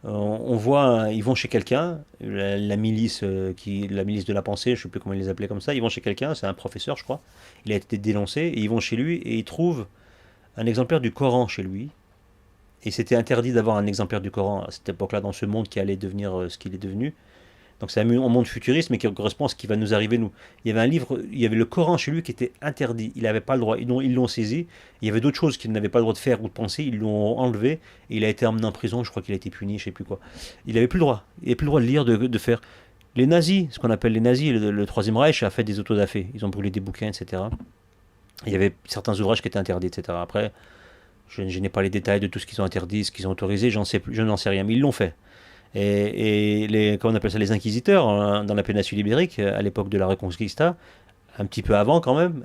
on voit, ils vont chez quelqu'un, la milice, la milice de la pensée, je ne sais plus comment ils les appelaient comme ça, ils vont chez quelqu'un, c'est un professeur, je crois, il a été dénoncé, et ils vont chez lui, et ils trouvent un exemplaire du Coran chez lui. Et c'était interdit d'avoir un exemplaire du Coran à cette époque-là, dans ce monde qui allait devenir ce qu'il est devenu. Donc c'est un monde futuriste, mais qui correspond à ce qui va nous arriver nous. Il y avait un livre, il y avait le Coran chez lui qui était interdit. Il n'avait pas le droit. Ils l'ont saisi. Il y avait d'autres choses qu'il n'avait pas le droit de faire ou de penser. Ils l'ont enlevé et il a été emmené en prison. Je crois qu'il a été puni, je sais plus quoi. Il n'avait plus le droit. Il n'avait plus le droit de lire, de faire. Les nazis, ce qu'on appelle les nazis, le Troisième Reich a fait des autodafés. Ils ont brûlé des bouquins, etc. Il y avait certains ouvrages qui étaient interdits, etc. Après, je n'ai pas les détails de tout ce qu'ils ont interdit, ce qu'ils ont autorisé. Je n'en sais rien, mais ils l'ont fait. Comment on appelle ça, les inquisiteurs, hein, dans la péninsule ibérique, à l'époque de la Reconquista, un petit peu avant quand même,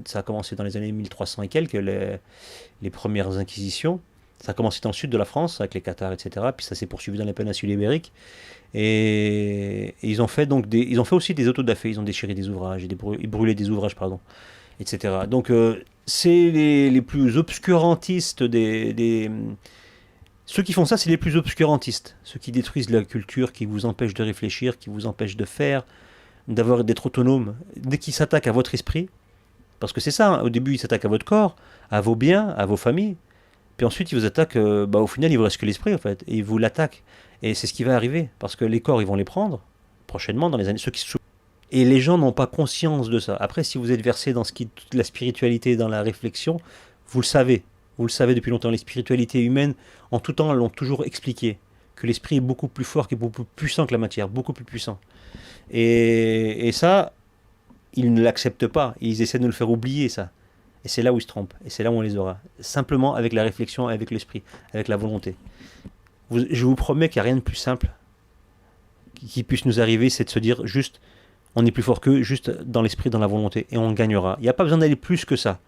ça a commencé dans les années 1300 et quelques, les premières inquisitions. Ça a commencé dans le sud de la France, avec les Cathares, etc. Puis ça s'est poursuivi dans la péninsule ibérique. Et ils ont fait ils ont fait aussi des autodafés, ils ont déchiré des ouvrages, ils brûlaient des ouvrages, pardon, etc. Donc c'est les plus obscurantistes ceux qui font ça, c'est les plus obscurantistes. Ceux qui détruisent la culture, qui vous empêchent de réfléchir, qui vous empêchent de faire, d'être autonome. Dès qu'ils s'attaquent à votre esprit, parce que c'est ça, hein, au début ils s'attaquent à votre corps, à vos biens, à vos familles, puis ensuite ils vous attaquent, au final il vous reste que l'esprit en fait, et ils vous l'attaquent. Et c'est ce qui va arriver, parce que les corps ils vont les prendre, prochainement, dans les années... Et les gens n'ont pas conscience de ça. Après, si vous êtes versé dans toute la spiritualité, dans la réflexion, vous le savez. Vous le savez depuis longtemps, les spiritualités humaines, en tout temps, l'ont toujours expliqué. Que l'esprit est beaucoup plus fort, qui est beaucoup plus puissant que la matière, beaucoup plus puissant. Et ça, ils ne l'acceptent pas. Ils essaient de nous le faire oublier, ça. Et c'est là où ils se trompent. Et c'est là où on les aura. Simplement avec la réflexion, avec l'esprit, avec la volonté. Je vous promets qu'il n'y a rien de plus simple qui puisse nous arriver, c'est de se dire juste, on est plus fort qu'eux, juste dans l'esprit, dans la volonté. Et on gagnera. Il n'y a pas besoin d'aller plus que ça.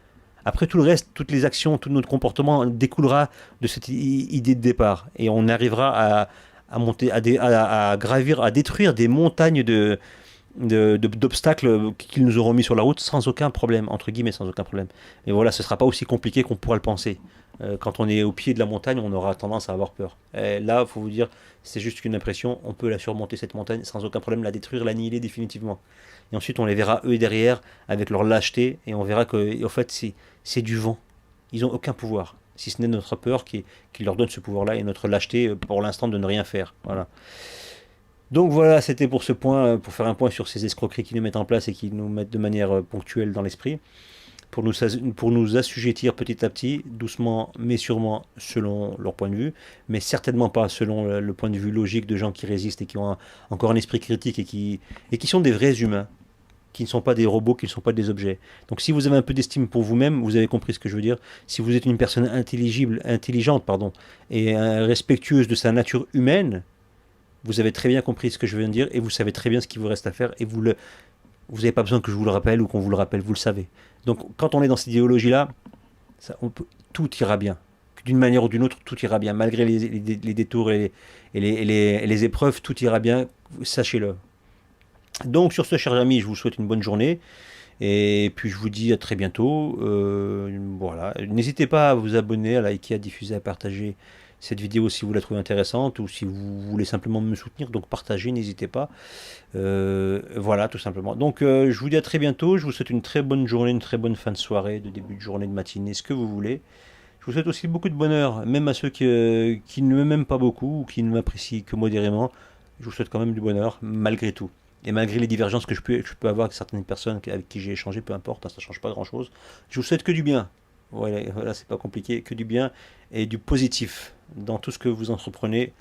Après tout le reste, toutes les actions, tout notre comportement découlera de cette idée de départ. Et on arrivera à monter, à gravir, à détruire des montagnes d'obstacles qu'ils nous auront mis sur la route sans aucun problème, entre guillemets, sans aucun problème. Mais voilà, ce ne sera pas aussi compliqué qu'on pourra le penser. Quand on est au pied de la montagne, on aura tendance à avoir peur. Et là, il faut vous dire, c'est juste qu'une impression, on peut la surmonter, cette montagne, sans aucun problème, la détruire, l'annihiler définitivement. Et ensuite, on les verra, eux, derrière, avec leur lâcheté, et on verra que, en fait, c'est du vent. Ils n'ont aucun pouvoir, si ce n'est notre peur qui leur donne ce pouvoir-là, et notre lâcheté, pour l'instant, de ne rien faire. Voilà. Donc voilà, c'était pour ce point, pour faire un point sur ces escroqueries qui nous mettent en place et qui nous mettent de manière ponctuelle dans l'esprit, pour nous assujettir petit à petit, doucement mais sûrement selon leur point de vue, mais certainement pas selon le point de vue logique de gens qui résistent et qui ont encore un esprit critique et qui sont des vrais humains, qui ne sont pas des robots, qui ne sont pas des objets. Donc si vous avez un peu d'estime pour vous-même, vous avez compris ce que je veux dire. Si vous êtes une personne intelligente, pardon, et respectueuse de sa nature humaine, vous avez très bien compris ce que je viens de dire et vous savez très bien ce qu'il vous reste à faire et vous n'avez pas besoin que je vous le rappelle ou qu'on vous le rappelle, vous le savez. Donc quand on est dans cette idéologie-là, tout ira bien. D'une manière ou d'une autre, tout ira bien. Malgré les détours et les épreuves, tout ira bien, sachez-le. Donc sur ce, chers amis, je vous souhaite une bonne journée. Et puis je vous dis à très bientôt. Voilà. N'hésitez pas à vous abonner, à liker, à diffuser, à partager cette vidéo si vous la trouvez intéressante ou si vous voulez simplement me soutenir. Donc partagez, n'hésitez pas. Voilà, tout simplement. Donc je vous dis à très bientôt. Je vous souhaite une très bonne journée, une très bonne fin de soirée, de début de journée, de matinée, ce que vous voulez. Je vous souhaite aussi beaucoup de bonheur, même à ceux qui ne m'aiment pas beaucoup ou qui ne m'apprécient que modérément. Je vous souhaite quand même du bonheur, malgré tout. Et malgré les divergences que je peux avoir avec certaines personnes avec qui j'ai échangé, peu importe, hein, ça ne change pas grand-chose. Je vous souhaite que du bien. Voilà, c'est pas compliqué, que du bien et du positif dans tout ce que vous entreprenez,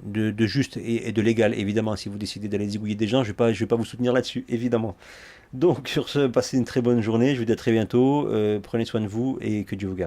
de juste et de légal, évidemment. Si vous décidez d'aller zigouiller des gens, je vais pas vous soutenir là-dessus, évidemment. Donc sur ce, passez une très bonne journée, je vous dis à très bientôt, prenez soin de vous et que Dieu vous garde.